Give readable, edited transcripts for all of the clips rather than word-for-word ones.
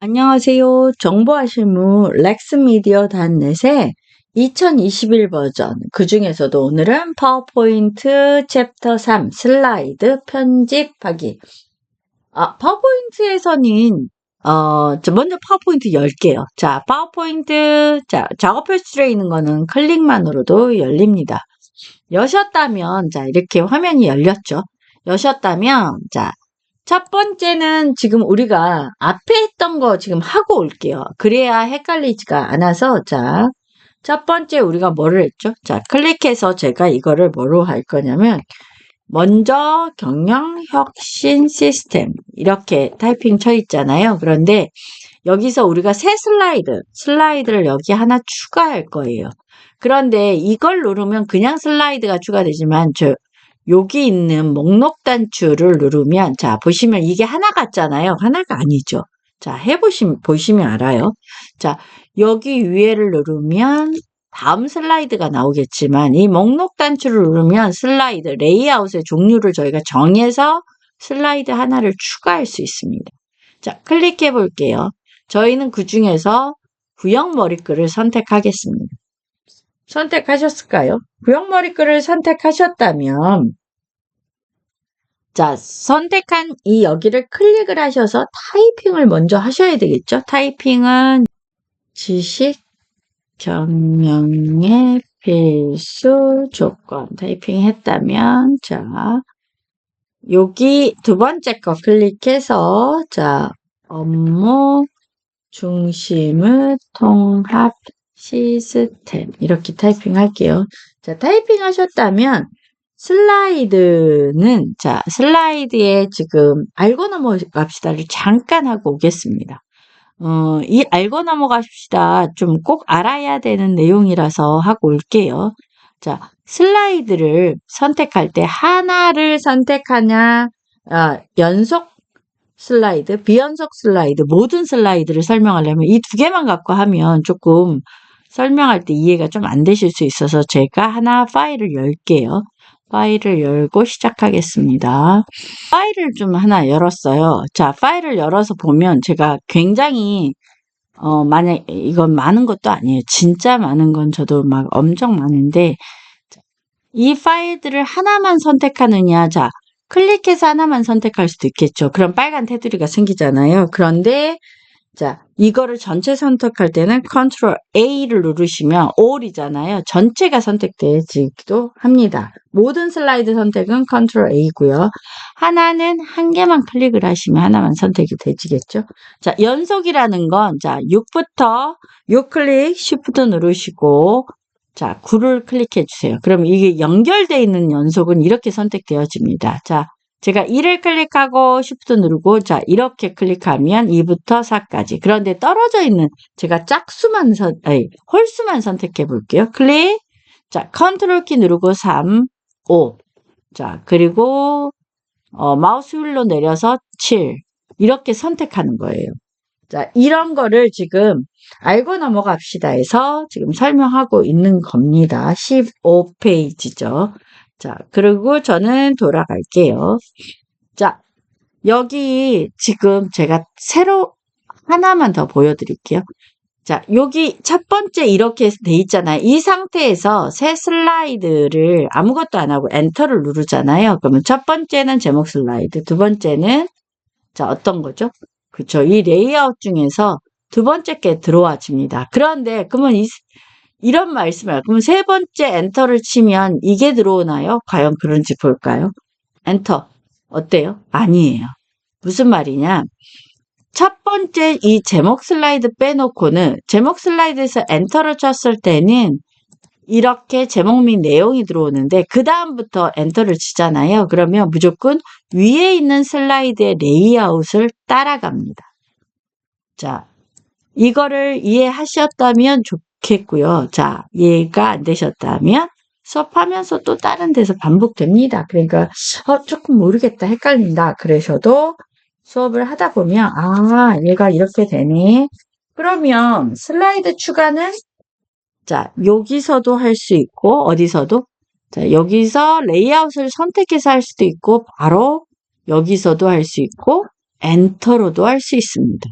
안녕하세요. 정보화실무 렉스미디어.net의 2021 버전, 그 중에서도 오늘은 파워포인트 챕터 3 슬라이드 편집하기. 파워포인트에서는 먼저 파워포인트 열게요. 자, 파워포인트, 작업할 수 있는 거는 클릭만으로도 열립니다. 여셨다면, 이렇게 화면이 열렸죠. 여셨다면, 첫 번째는 지금 우리가 앞에 했던 거 지금 하고 올게요. 그래야 헷갈리지가 않아서, 첫 번째 우리가 뭐를 했죠? 클릭해서 제가 이거를 뭐로 할 거냐면, 먼저 경영 혁신 시스템 이렇게 타이핑 쳐 있잖아요. 그런데 여기서 우리가 새 슬라이드를 여기 하나 추가할 거예요. 그런데 이걸 누르면 그냥 슬라이드가 추가되지만 여기 있는 목록 단추를 누르면 보시면 이게 하나 같잖아요. 하나가 아니죠. 보시면 알아요. 여기 위에를 누르면 다음 슬라이드가 나오겠지만 이 목록 단추를 누르면 슬라이드 레이아웃의 종류를 저희가 정해서 슬라이드 하나를 추가할 수 있습니다. 클릭해 볼게요. 저희는 그 중에서 구형 머리글을 선택하겠습니다. 선택하셨을까요? 구형 머리글을 선택하셨다면 선택한 이 여기를 클릭을 하셔서 타이핑을 먼저 하셔야 되겠죠? 타이핑은 지식 경영의 필수 조건 타이핑 했다면 여기 두 번째 거 클릭해서 업무 중심의 통합 시스템 이렇게 타이핑 할게요. 타이핑 하셨다면 슬라이드는 슬라이드에 지금 알고 넘어갑시다를 잠깐 하고 오겠습니다. 이 알고 넘어갑시다 좀 꼭 알아야 되는 내용이라서 하고 올게요. 슬라이드를 선택할 때 하나를 선택하냐, 연속 슬라이드, 비연속 슬라이드, 모든 슬라이드를 설명하려면 이 두 개만 갖고 하면 조금 설명할 때 이해가 좀 안 되실 수 있어서 제가 하나 파일을 열게요. 파일을 열고 시작하겠습니다. 파일을 좀 하나 열었어요. 파일을 열어서 보면 제가 굉장히 만약 이건 많은 것도 아니에요. 진짜 많은 건 저도 막 엄청 많은데 이 파일들을 하나만 선택하느냐, 클릭해서 하나만 선택할 수도 있겠죠. 그럼 빨간 테두리가 생기잖아요. 그런데 이거를 전체 선택할 때는 컨트롤 A를 누르시면 all이잖아요. 전체가 선택되지도 합니다. 모든 슬라이드 선택은 컨트롤 A고요. 하나는 한 개만 클릭을 하시면 하나만 선택이 되지겠죠. 연속이라는 건 6부터 6클릭 쉬프트 누르시고 9를 클릭해 주세요. 그럼 이게 연결되어 있는 연속은 이렇게 선택되어집니다. 제가 2를 클릭하고 쉬프트 누르고 이렇게 클릭하면 2부터 4까지. 그런데 떨어져 있는 제가 홀수만 선택해 볼게요. 클릭. 컨트롤 키 누르고 3, 5. 그리고 마우스 휠로 내려서 7. 이렇게 선택하는 거예요. 이런 거를 지금 알고 넘어갑시다 해서 지금 설명하고 있는 겁니다. 15페이지죠. 그리고 저는 돌아갈게요. 여기 지금 제가 새로 하나만 더 보여드릴게요. 여기 첫 번째 이렇게 돼 있잖아요. 이 상태에서 새 슬라이드를 아무것도 안 하고 엔터를 누르잖아요. 그러면 첫 번째는 제목 슬라이드, 두 번째는 어떤 거죠? 그쵸. 이 레이아웃 중에서 두 번째 게 들어와집니다. 그런데 그러면 이런 말씀이에요. 그럼 세 번째 엔터를 치면 이게 들어오나요? 과연 그런지 볼까요? 엔터. 어때요? 아니에요. 무슨 말이냐? 첫 번째 이 제목 슬라이드 빼놓고는 제목 슬라이드에서 엔터를 쳤을 때는 이렇게 제목 및 내용이 들어오는데 그 다음부터 엔터를 치잖아요. 그러면 무조건 위에 있는 슬라이드의 레이아웃을 따라갑니다. 이거를 이해하셨다면 좋겠고요. 이해가 안 되셨다면 수업하면서 또 다른 데서 반복됩니다. 그러니까 조금 모르겠다, 헷갈린다 그러셔도 수업을 하다 보면 얘가 이렇게 되네. 그러면 슬라이드 추가는 여기서도 할 수 있고 어디서도 여기서 레이아웃을 선택해서 할 수도 있고 바로 여기서도 할 수 있고 엔터로도 할 수 있습니다.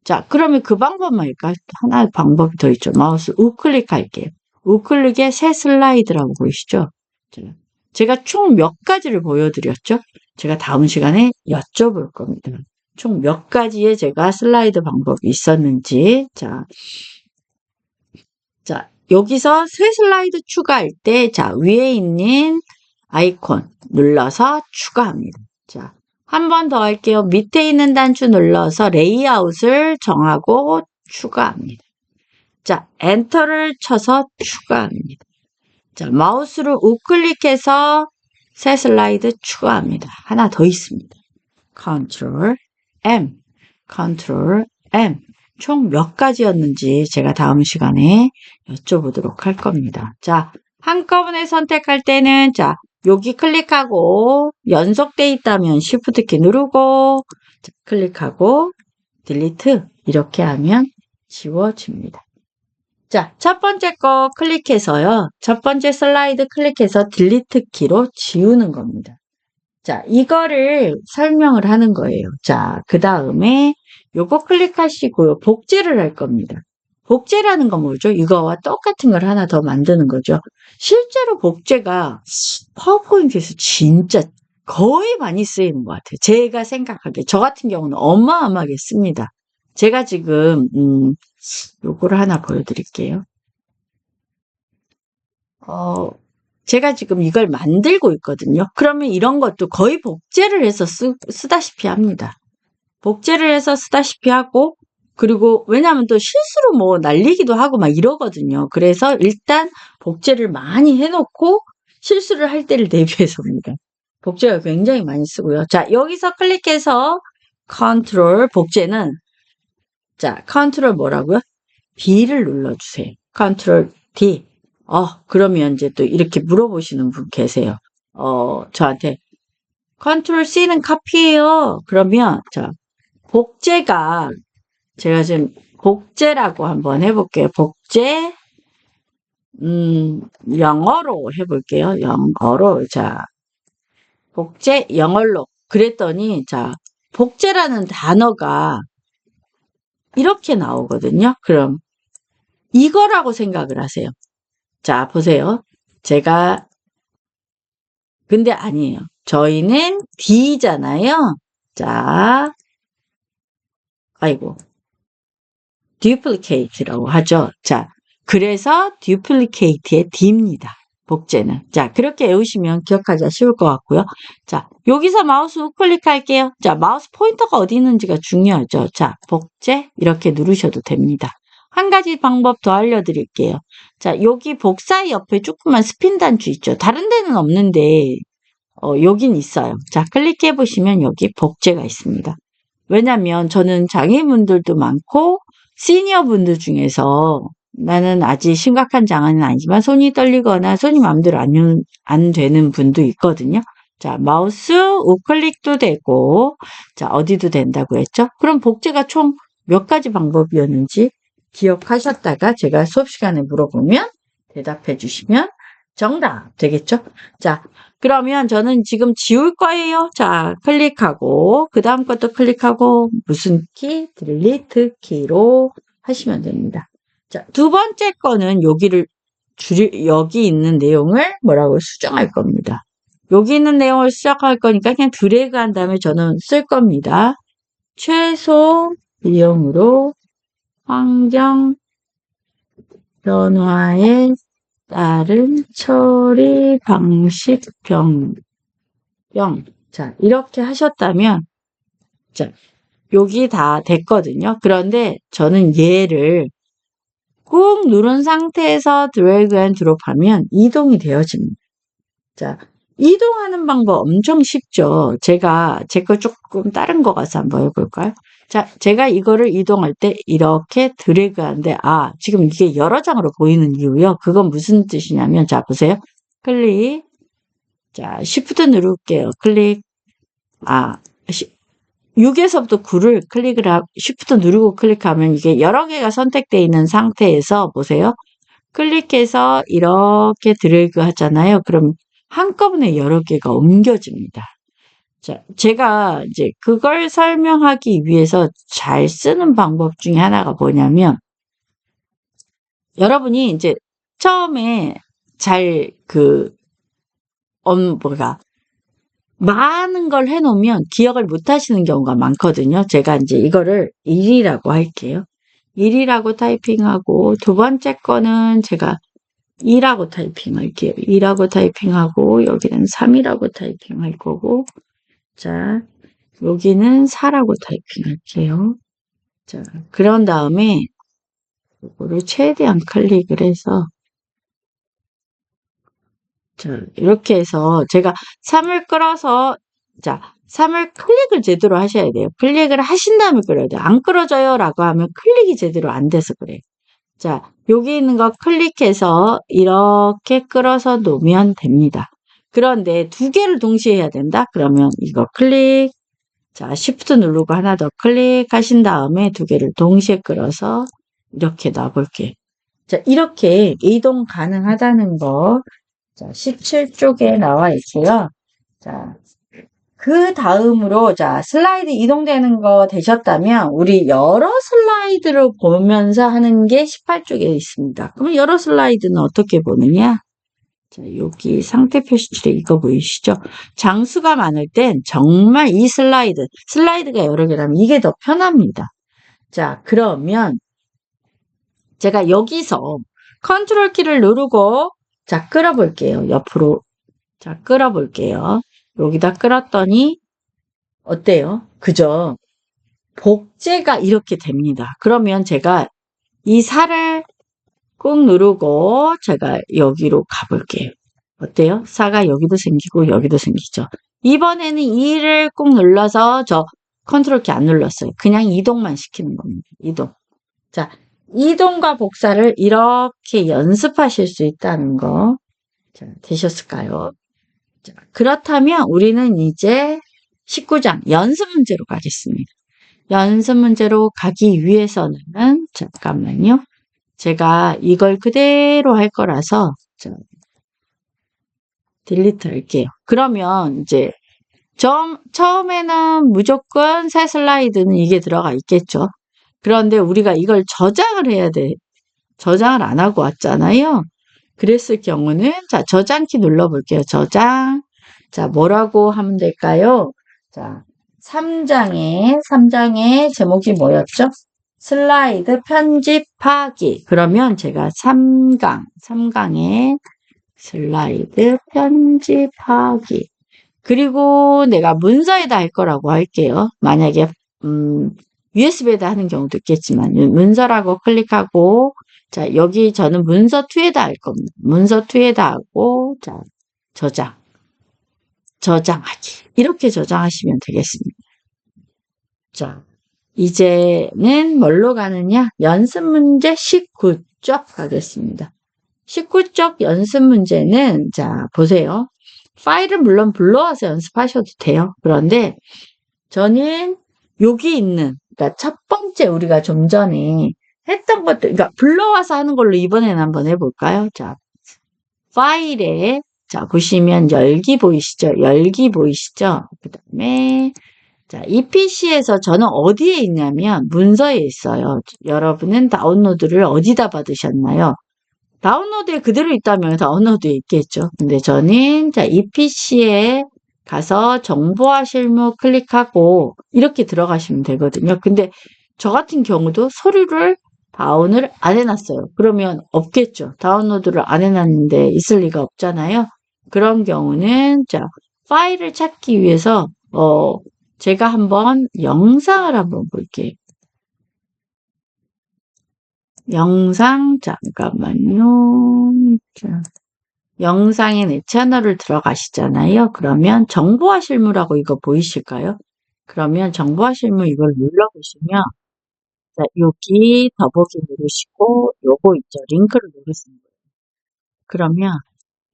자, 그러면 그 방법만 할까요? 하나의 방법이 더 있죠. 마우스 우클릭 할게요. 우클릭에 새 슬라이드라고 보이시죠? 제가 총 몇 가지를 보여드렸죠? 제가 다음 시간에 여쭤볼 겁니다. 총 몇 가지의 제가 슬라이드 방법이 있었는지. 자, 여기서 새 슬라이드 추가할 때, 자, 위에 있는 아이콘 눌러서 추가합니다. 자, 한 번 더 할게요. 밑에 있는 단추 눌러서 레이아웃을 정하고 추가합니다. 자, 엔터를 쳐서 추가합니다. 자, 마우스로 우클릭해서 새 슬라이드 추가합니다. 하나 더 있습니다. 컨트롤 M, 컨트롤 M. 총 몇 가지였는지 제가 다음 시간에 여쭤보도록 할 겁니다. 자, 한꺼번에 선택할 때는 자, 여기 클릭하고 연속돼 있다면 Shift 키 누르고 자, 클릭하고 딜리트 이렇게 하면 지워집니다. 자, 첫 번째 거 클릭해서요. 첫 번째 슬라이드 클릭해서 딜리트 키로 지우는 겁니다. 자, 이거를 설명을 하는 거예요. 자, 그 다음에 요거 클릭하시고요. 복제를 할 겁니다. 복제라는 건 뭐죠? 이거와 똑같은 걸 하나 더 만드는 거죠. 실제로 복제가 파워포인트에서 진짜 거의 많이 쓰이는 것 같아요. 제가 생각하기에. 저 같은 경우는 어마어마하게 씁니다. 제가 지금 요거를 하나 보여드릴게요. 제가 지금 이걸 만들고 있거든요. 그러면 이런 것도 거의 복제를 해서 쓰다시피 합니다. 복제를 해서 쓰다시피 하고, 그리고 왜냐하면 또 실수로 뭐 날리기도 하고 막 이러거든요. 그래서 일단 복제를 많이 해놓고 실수를 할 때를 대비해서입니다. 복제가 굉장히 많이 쓰고요. 자, 여기서 클릭해서 컨트롤 복제는 자, 컨트롤 뭐라고요? D를 눌러주세요. 컨트롤 D. 그러면 이제 또 이렇게 물어보시는 분 계세요. 저한테 컨트롤 C는 카피예요. 그러면 자, 복제가 제가 지금 복제라고 한번 해볼게요. 복제 영어로 해볼게요. 영어로 자 복제 영어로 그랬더니 자 복제라는 단어가 이렇게 나오거든요. 그럼 이거라고 생각을 하세요. 자 보세요. 제가 근데 아니에요. 저희는 D잖아요. 자 아이고 duplicate라고 하죠. 자, 그래서 duplicate의 D입니다. 복제는. 자, 그렇게 외우시면 기억하기가 쉬울 것 같고요. 자, 여기서 마우스 우클릭할게요. 자, 마우스 포인터가 어디 있는지가 중요하죠. 자, 복제 이렇게 누르셔도 됩니다. 한 가지 방법 더 알려드릴게요. 자, 여기 복사 옆에 조그만 스핀 단추 있죠. 다른 데는 없는데 여긴 있어요. 자, 클릭해 보시면 여기 복제가 있습니다. 왜냐면 저는 장애인분들도 많고 시니어 분들 중에서 나는 아직 심각한 장애는 아니지만 손이 떨리거나 손이 마음대로 안 되는 분도 있거든요. 자, 마우스 우클릭도 되고, 자, 어디도 된다고 했죠? 그럼 복제가 총 몇 가지 방법이었는지 기억하셨다가 제가 수업 시간에 물어보면 대답해 주시면 정답 되겠죠? 자, 그러면 저는 지금 지울 거예요. 자, 클릭하고 그 다음 것도 클릭하고 무슨 키? 딜리트 키로 하시면 됩니다. 자, 두 번째 거는 여기 있는 내용을 뭐라고 수정할 겁니다. 여기 있는 내용을 수정할 거니까 그냥 드래그 한 다음에 저는 쓸 겁니다. 최소 비용으로 환경 변화에 따른 처리 방식 변경. 자, 이렇게 하셨다면, 자, 여기 다 됐거든요. 그런데 저는 얘를 꾹 누른 상태에서 드래그 앤 드롭 하면 이동이 되어집니다. 자, 이동하는 방법 엄청 쉽죠. 제가 제 거 조금 다른 거 가서 한번 해볼까요? 자, 제가 이거를 이동할 때 이렇게 드래그 하는데, 지금 이게 여러 장으로 보이는 이유요. 그건 무슨 뜻이냐면, 자, 보세요. 클릭. 자, Shift 누를게요. 클릭. 6에서부터 9를 Shift 누르고 클릭하면 이게 여러 개가 선택되어 있는 상태에서 보세요. 클릭해서 이렇게 드래그 하잖아요. 그럼 한꺼번에 여러 개가 옮겨집니다. 자, 제가 이제 그걸 설명하기 위해서 잘 쓰는 방법 중에 하나가 뭐냐면, 여러분이 이제 처음에 잘 뭐가, 많은 걸 해놓으면 기억을 못 하시는 경우가 많거든요. 제가 이제 이거를 1이라고 할게요. 1이라고 타이핑하고, 두 번째 거는 제가 2라고 타이핑할게요. 2라고 타이핑하고, 여기는 3이라고 타이핑할 거고, 자, 여기는 4라고 타이핑할게요. 자, 그런 다음에, 이거를 최대한 클릭을 해서, 자, 이렇게 해서 제가 3을 끌어서, 자, 3을 클릭을 제대로 하셔야 돼요. 클릭을 하신 다음에 끌어야 돼요. 안 끌어져요 라고 하면 클릭이 제대로 안 돼서 그래요. 자, 여기 있는 거 클릭해서 이렇게 끌어서 놓으면 됩니다. 그런데 두 개를 동시에 해야 된다? 그러면 이거 클릭, 자, Shift 누르고 하나 더 클릭하신 다음에 두 개를 동시에 끌어서 이렇게 놔볼게요. 자, 이렇게 이동 가능하다는 거, 자, 17쪽에 나와 있고요. 자, 그 다음으로, 자, 슬라이드 이동되는 거 되셨다면, 우리 여러 슬라이드를 보면서 하는 게 18쪽에 있습니다. 그럼 여러 슬라이드는 어떻게 보느냐? 자, 여기 상태 표시줄에 이거 보이시죠? 장수가 많을 땐 정말 이 슬라이드가 여러 개라면 이게 더 편합니다. 자, 그러면 제가 여기서 컨트롤 키를 누르고, 자, 끌어볼게요. 옆으로. 자, 끌어볼게요. 여기다 끌었더니, 어때요? 그죠? 복제가 이렇게 됩니다. 그러면 제가 이 살을 꾹 누르고 제가 여기로 가볼게요. 어때요? 4가 여기도 생기고 여기도 생기죠. 이번에는 2를 꾹 눌러서 저 컨트롤 키 안 눌렀어요. 그냥 이동만 시키는 겁니다. 이동. 자, 이동과 복사를 이렇게 연습하실 수 있다는 거. 자, 되셨을까요? 자, 그렇다면 우리는 이제 19장 연습 문제로 가겠습니다. 연습 문제로 가기 위해서는 잠깐만요. 제가 이걸 그대로 할 거라서 딜리트 할게요. 그러면 이제 처음에는 무조건 새 슬라이드는 이게 들어가 있겠죠. 그런데 우리가 이걸 저장을 해야 돼. 저장을 안 하고 왔잖아요. 그랬을 경우는 자, 저장키 눌러볼게요. 저장. 자, 뭐라고 하면 될까요? 자, 3장의 제목이 뭐였죠? 슬라이드 편집하기. 그러면 제가 3강의 슬라이드 편집하기. 그리고 내가 문서에다 할 거라고 할게요. 만약에 USB에다 하는 경우도 있겠지만 문서라고 클릭하고 자, 여기 저는 문서 2에다 할 겁니다. 문서 2에다 하고 자, 저장하기. 이렇게 저장하시면 되겠습니다. 자, 이제는 뭘로 가느냐? 연습 문제 19쪽 가겠습니다. 19쪽 연습 문제는 자, 보세요. 파일을 물론 불러와서 연습하셔도 돼요. 그런데 저는 여기 있는 그러니까 첫 번째 우리가 좀 전에 했던 것들 그러니까 불러와서 하는 걸로 이번에는 한번 해볼까요? 자, 파일에 자 보시면 열기 보이시죠? 열기 보이시죠? 그 다음에 자, 이 PC에서 저는 어디에 있냐면 문서에 있어요. 여러분은 다운로드를 어디다 받으셨나요? 다운로드에 그대로 있다면 다운로드에 있겠죠. 근데 저는 자, 이 PC에 가서 정보화 실무 클릭하고 이렇게 들어가시면 되거든요. 근데 저 같은 경우도 서류를 다운을 안 해놨어요. 그러면 없겠죠. 다운로드를 안 해놨는데 있을 리가 없잖아요. 그런 경우는 자, 파일을 찾기 위해서 제가 한번 영상을 한번 볼게요. 영상 잠깐만요. 자, 영상에 내 채널을 들어가시잖아요. 그러면 정보화 실무라고 이거 보이실까요? 그러면 정보화 실무 이걸 눌러보시면 자, 여기 더보기 누르시고 요거 있죠. 링크를 누르시는 거예요. 그러면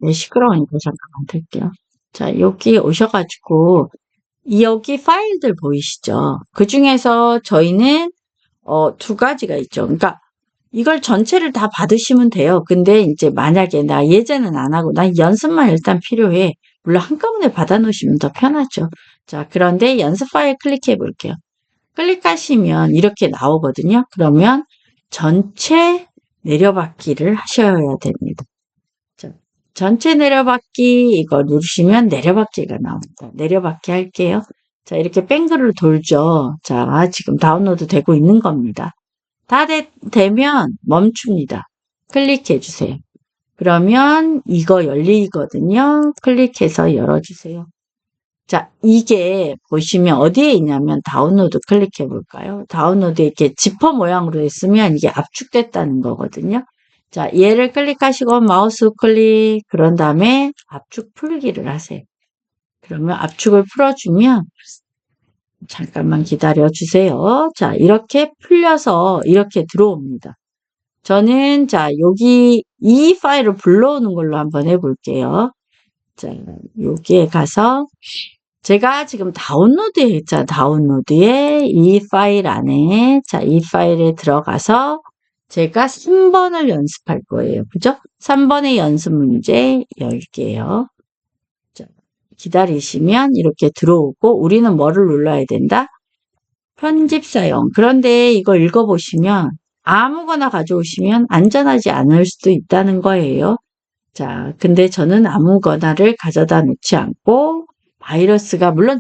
네, 시끄러우니까 잠깐만 들게요. 자, 여기 오셔가지고 여기 파일들 보이시죠? 그 중에서 저희는 두 가지가 있죠. 그러니까 이걸 전체를 다 받으시면 돼요. 근데 이제 만약에 나 예제는 안 하고 나 연습만 일단 필요해. 물론 한꺼번에 받아 놓으시면 더 편하죠. 자, 그런데 연습 파일 클릭해 볼게요. 클릭하시면 이렇게 나오거든요. 그러면 전체 내려받기를 하셔야 됩니다. 자, 전체 내려받기 이거 누르시면 내려받기가 나옵니다. 내려받기 할게요. 자, 이렇게 뱅글을 돌죠. 자, 지금 다운로드 되고 있는 겁니다. 다 되면 멈춥니다. 클릭해 주세요. 그러면 이거 열리거든요. 클릭해서 열어주세요. 자, 이게 보시면 어디에 있냐면 다운로드 클릭해 볼까요? 다운로드 이렇게 지퍼 모양으로 했으면 이게 압축됐다는 거거든요. 자, 얘를 클릭하시고 마우스 클릭, 그런 다음에 압축 풀기를 하세요. 그러면 압축을 풀어주면 잠깐만 기다려 주세요. 자, 이렇게 풀려서 이렇게 들어옵니다. 저는 자, 여기 이 파일을 불러오는 걸로 한번 해볼게요. 자, 여기에 가서 제가 지금 다운로드에 했죠. 다운로드에 이 파일 안에, 자, 이 파일에 들어가서 제가 3번을 연습할 거예요. 그죠? 3번의 연습 문제 열게요. 자, 기다리시면 이렇게 들어오고, 우리는 뭐를 눌러야 된다? 편집 사용. 그런데 이거 읽어보시면 아무거나 가져오시면 안전하지 않을 수도 있다는 거예요. 자, 근데 저는 아무거나를 가져다 놓지 않고 바이러스가 물론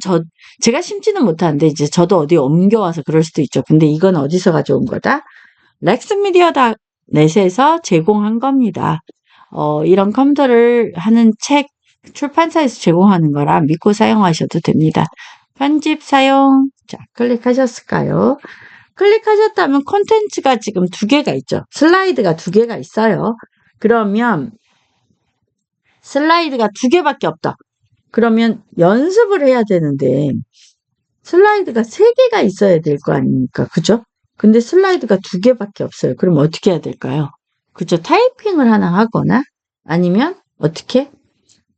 제가 심지는 못하는데 이제 저도 어디 옮겨와서 그럴 수도 있죠. 근데 이건 어디서 가져온 거다? 렉스미디어넷에서 제공한 겁니다. 이런 컴퓨터를 하는 책 출판사에서 제공하는 거라 믿고 사용하셔도 됩니다. 편집 사용. 자, 클릭하셨을까요? 클릭하셨다면 콘텐츠가 지금 2개가 있죠. 슬라이드가 2개가 있어요. 그러면 슬라이드가 2개밖에 없다. 그러면 연습을 해야 되는데 슬라이드가 3개가 있어야 될 거 아닙니까? 그죠? 근데 슬라이드가 2개밖에 없어요. 그럼 어떻게 해야 될까요? 그죠? 타이핑을 하나 하거나 아니면 어떻게?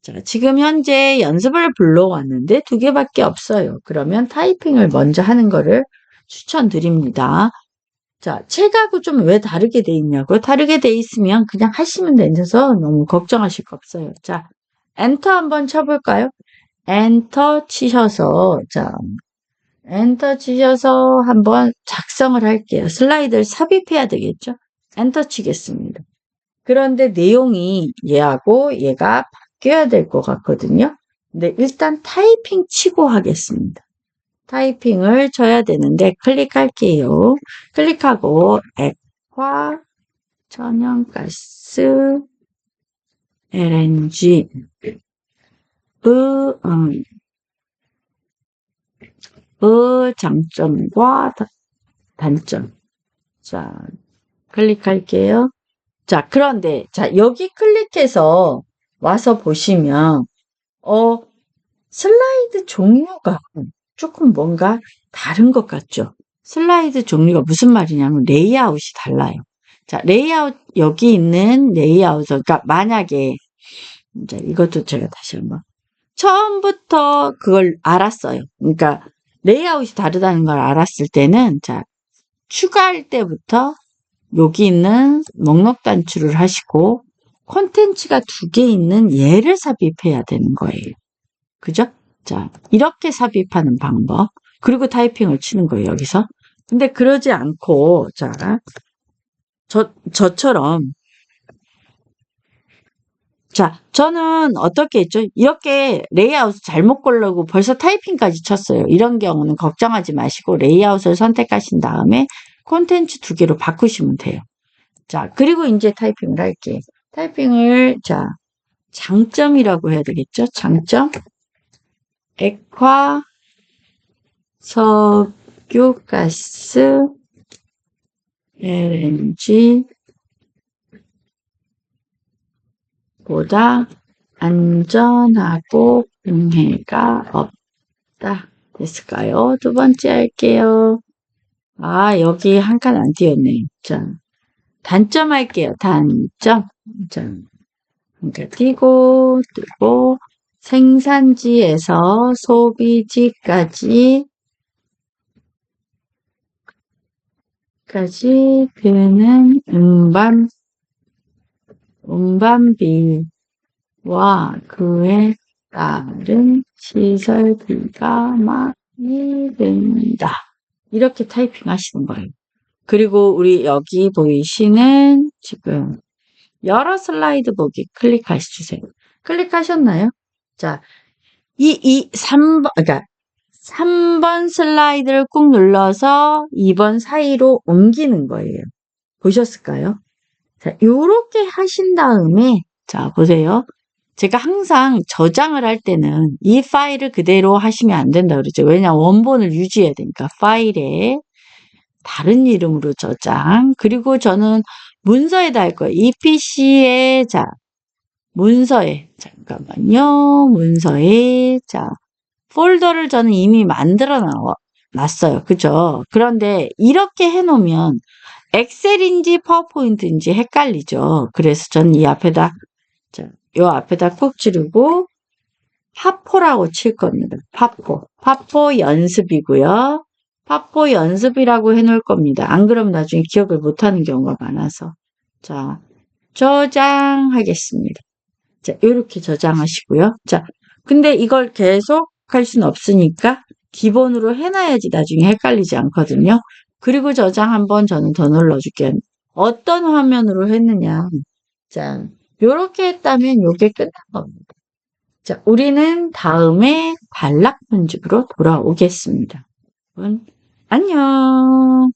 자, 지금 현재 연습을 불러왔는데 2개밖에 없어요. 그러면 타이핑을 먼저 하는 거를 추천드립니다. 자, 책하고 좀 왜 다르게 돼 있냐고요? 다르게 돼 있으면 그냥 하시면 되셔서 너무 걱정하실 거 없어요. 자, 엔터 한번 쳐볼까요? 엔터 치셔서, 자, 엔터 치셔서 한번 작성을 할게요. 슬라이드를 삽입해야 되겠죠? 엔터 치겠습니다. 그런데 내용이 얘하고 얘가 바뀌어야 될 것 같거든요. 근데 일단 타이핑 치고 하겠습니다. 타이핑을 쳐야 되는데 클릭할게요. 클릭하고 액화 천연가스 LNG 장점과 단점. 자, 클릭할게요. 자, 그런데 자, 여기 클릭해서 와서 보시면 슬라이드 종류가 조금 뭔가 다른 것 같죠? 슬라이드 종류가 무슨 말이냐면 레이아웃이 달라요. 자, 레이아웃, 여기 있는 레이아웃, 그러니까 만약에, 이제 이것도 제가 다시 한번. 처음부터 그걸 알았어요. 그러니까 레이아웃이 다르다는 걸 알았을 때는, 자, 추가할 때부터 여기 있는 목록 단추를 하시고, 콘텐츠가 2개 있는 얘를 삽입해야 되는 거예요. 그죠? 자, 이렇게 삽입하는 방법. 그리고 타이핑을 치는 거예요, 여기서. 근데 그러지 않고, 자, 저처럼. 자, 저는 어떻게 했죠? 이렇게 레이아웃 잘못 고르고 벌써 타이핑까지 쳤어요. 이런 경우는 걱정하지 마시고 레이아웃을 선택하신 다음에 콘텐츠 2개로 바꾸시면 돼요. 자, 그리고 이제 타이핑을 할게요. 타이핑을, 자, 장점이라고 해야 되겠죠? 장점. 액화 석유가스 LNG 보다 안전하고 붕해가 없다. 됐을까요? 2번째 할게요. 아, 여기 한 칸 안 띄었네. 자, 단점 할게요. 단점. 자, 그러니까 띄고, 뜨고, 생산지에서 소비지까지 드는 운반비와 그의 다른 시설비가 많이 든다. 이렇게 타이핑 하시는 거예요. 그리고 우리 여기 보이시는 지금 여러 슬라이드 보기 클릭하셔주세요. 클릭하셨나요? 자, 3번, 그러니까 3번 슬라이드를 꾹 눌러서 2번 사이로 옮기는 거예요. 보셨을까요? 자, 요렇게 하신 다음에, 자, 보세요. 제가 항상 저장을 할 때는 이 파일을 그대로 하시면 안 된다 그러죠. 왜냐하면 원본을 유지해야 되니까. 파일에 다른 이름으로 저장. 그리고 저는 문서에다 할 거예요. 이 PC에, 자, 문서에, 잠깐만요. 문서에, 자, 폴더를 저는 이미 만들어 놨어요. 그죠? 그런데 이렇게 해놓으면 엑셀인지 파워포인트인지 헷갈리죠. 그래서 저는 이 앞에다, 자, 요 앞에다 콕 지르고 파포라고 칠 겁니다. 파포. 파포 연습이고요. 파포 연습이라고 해놓을 겁니다. 안 그러면 나중에 기억을 못하는 경우가 많아서. 자, 저장하겠습니다. 자, 이렇게 저장하시고요. 자, 근데 이걸 계속 할 수는 없으니까 기본으로 해놔야지 나중에 헷갈리지 않거든요. 그리고 저장 한번 저는 더 눌러줄게요. 어떤 화면으로 했느냐. 자, 요렇게 했다면 요게 끝난 겁니다. 자, 우리는 다음에 단락 편집으로 돌아오겠습니다. 여러분, 안녕.